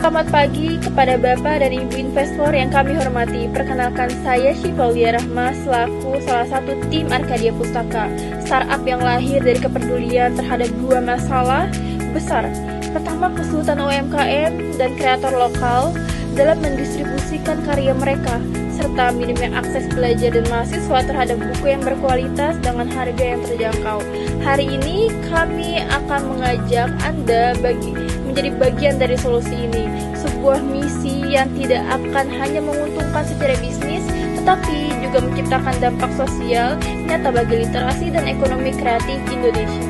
Selamat pagi kepada Bapak dan Ibu investor yang kami hormati. Perkenalkan, saya Syifaulia Rahma selaku salah satu tim Arcadia Pustaka, startup yang lahir dari kepedulian terhadap dua masalah besar. Pertama, kesulitan UMKM dan kreator lokal dalam mendistribusikan karya mereka, serta minimnya akses pelajar dan mahasiswa terhadap buku yang berkualitas dengan harga yang terjangkau. Hari ini kami akan mengajak Anda menjadi bagian dari solusi ini, sebuah misi yang tidak akan hanya menguntungkan secara bisnis, tetapi juga menciptakan dampak sosial nyata bagi literasi dan ekonomi kreatif Indonesia.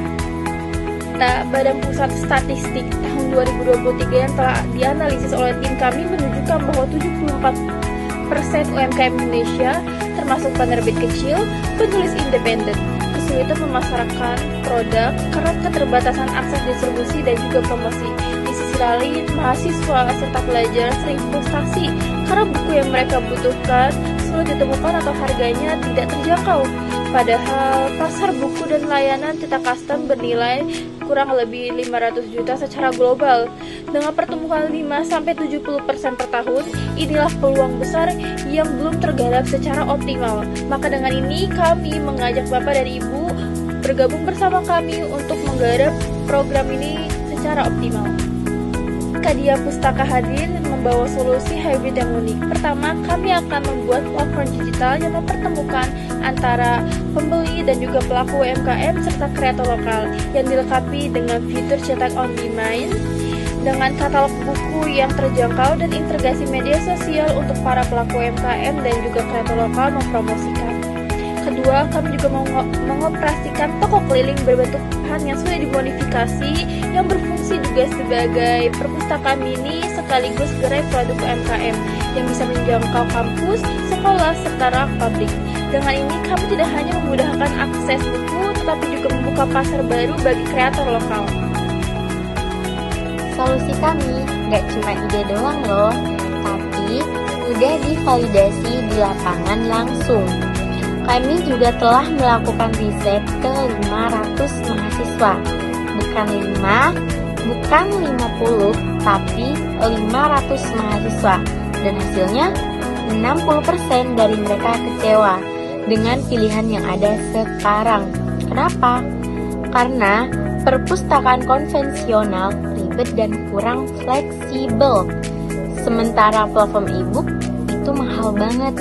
Badan Pusat Statistik tahun 2023 yang telah dianalisis oleh tim kami menunjukkan bahwa 74% UMKM Indonesia, termasuk penerbit kecil, penulis independen, kesulitan memasarkan produk karena keterbatasan akses distribusi dan juga promosi. Di sisi lain, mahasiswa serta pelajar sering frustasi karena buku yang mereka butuhkan sulit ditemukan atau harganya tidak terjangkau. Padahal pasar buku dan layanan cetak custom bernilai kurang lebih 500 juta secara global. Dengan pertumbuhan 5-70% per tahun, inilah peluang besar yang belum tergarap secara optimal. Maka dengan ini kami mengajak Bapak dan Ibu bergabung bersama kami untuk menggarap program ini secara optimal. Arcadia Pustaka hadir membawa solusi hybrid yang unik. Pertama, kami akan membuat platform digital yang mempertemukan antara pembeli dan juga pelaku UMKM serta kreator lokal yang dilengkapi dengan fitur cetak on demand dengan katalog buku yang terjangkau dan integrasi media sosial untuk para pelaku UMKM dan juga kreator lokal mempromosikan. Kedua, kami juga mengoperasikan toko keliling berbentuk bahan yang sudah dimodifikasi yang berfungsi juga sebagai perpustakaan mini sekaligus gerai produk UMKM yang bisa menjangkau kampus, sekolah, serta rak pabrik. Dengan ini kami tidak hanya memudahkan akses buku, tetapi juga membuka pasar baru bagi kreator lokal. Solusi kami gak cuma ide doang loh, tapi udah divalidasi di lapangan langsung. Kami juga telah melakukan riset ke 500 mahasiswa, bukan 50, tapi 500 mahasiswa. Dan hasilnya 60% dari mereka kecewa dengan pilihan yang ada sekarang. Kenapa? Karena perpustakaan konvensional ribet dan kurang fleksibel. Sementara platform e-book itu mahal banget.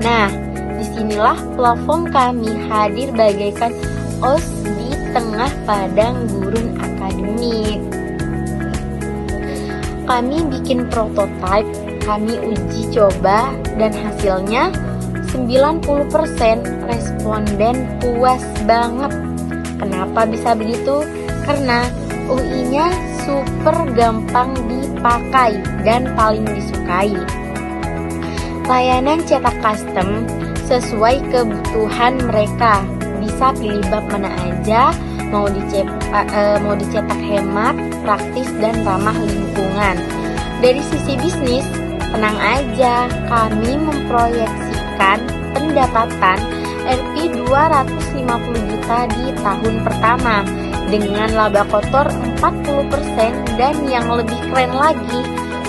Nah, disinilah platform kami hadir bagaikan os di tengah padang gurun akademik. Kami bikin prototipe, kami uji coba, dan hasilnya 90% responden puas banget. Kenapa bisa begitu? Karena UI-nya super gampang dipakai dan paling disukai. Layanan cetak custom sesuai kebutuhan mereka, bisa pilih bab mana aja, mau dicetak hemat, praktis, dan ramah lingkungan. Dari sisi bisnis, tenang aja, kami memproyeksikan pendapatan Rp 250 juta di tahun pertama dengan laba kotor 40%, dan yang lebih keren lagi,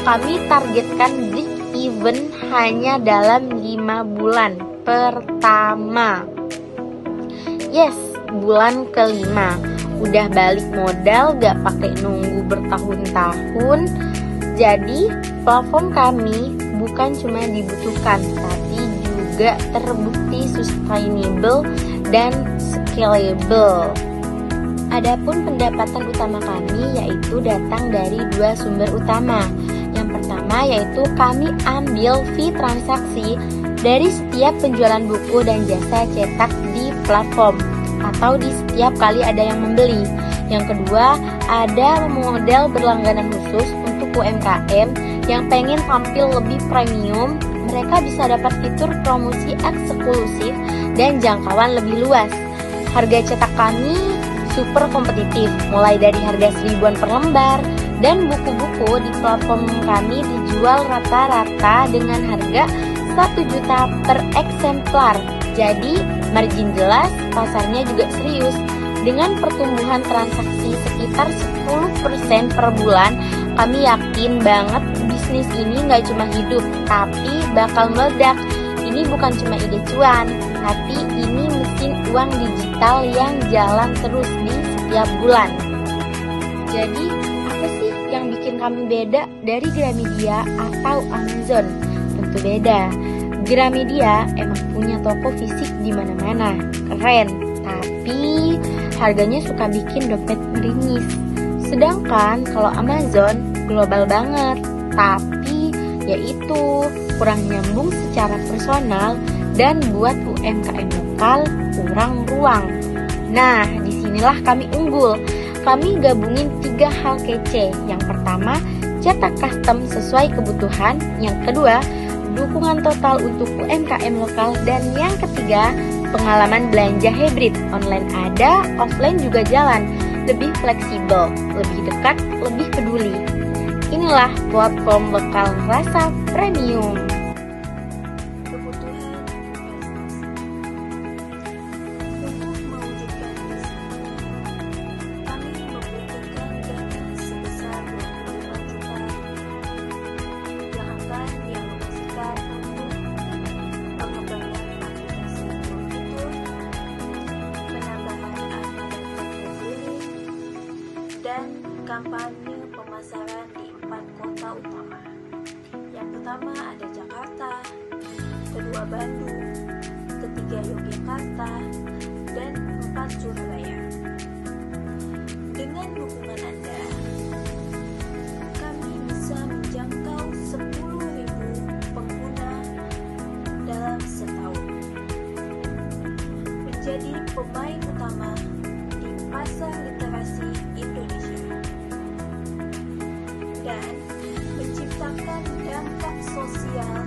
kami targetkan break even hanya dalam 5 bulan pertama. Yes, bulan kelima udah balik modal, gak pakai nunggu bertahun-tahun. Jadi platform kami bukan cuma dibutuhkan, tapi juga terbukti sustainable dan scalable. Adapun pendapatan utama kami yaitu datang dari dua sumber utama. Yang pertama yaitu kami ambil fee transaksi dari setiap penjualan buku dan jasa cetak di platform atau di setiap kali ada yang membeli. Yang kedua, ada model berlangganan khusus untuk UMKM yang pengen tampil lebih premium. Mereka bisa dapat fitur promosi eksklusif dan jangkauan lebih luas. Harga cetak kami super kompetitif, mulai dari harga 1000-an per lembar, dan buku-buku di platform kami dijual rata-rata dengan harga 1 juta per eksemplar. Jadi margin jelas, pasarnya juga serius. Dengan pertumbuhan transaksi sekitar 10% per bulan, kami yakin banget bisnis ini nggak cuma hidup, tapi bakal meledak. Ini bukan cuma ide cuan, tapi ini mesin uang digital yang jalan terus di setiap bulan. Jadi, apa sih yang bikin kami beda dari Gramedia atau Amazon? Tentu beda. Gramedia emang punya toko fisik di mana-mana, keren, tapi harganya suka bikin dompet meringis. Sedangkan kalau Amazon global banget, tapi yaitu kurang nyambung secara personal dan buat UMKM lokal kurang ruang. Nah, disinilah kami unggul. Kami gabungin 3 hal kece. Yang pertama, cetak custom sesuai kebutuhan. Yang kedua, dukungan total untuk UMKM lokal. Dan yang ketiga, pengalaman belanja hybrid. Online ada, offline juga jalan. Lebih fleksibel, lebih dekat, lebih peduli. Inilah platform lokal rasa premium. Kebutuhan untuk mewujudkan bisnis kami membutuhkan dana sebesar 25 juta yang akan dialokasikan untuk pengembangan aplikasi fitur, penambahan armada travel keliling, dan kampanye pemasaran di 4 kota utama. Yang pertama ada Jakarta, kedua Bandung, ketiga Yogyakarta, dan 4 Surabaya. Dengan dukungan Anda, kami bisa menjangkau 10.000 pengguna dalam setahun, menjadi pemain utama di pasar literasi Indonesia, dan menciptakan dampak sosial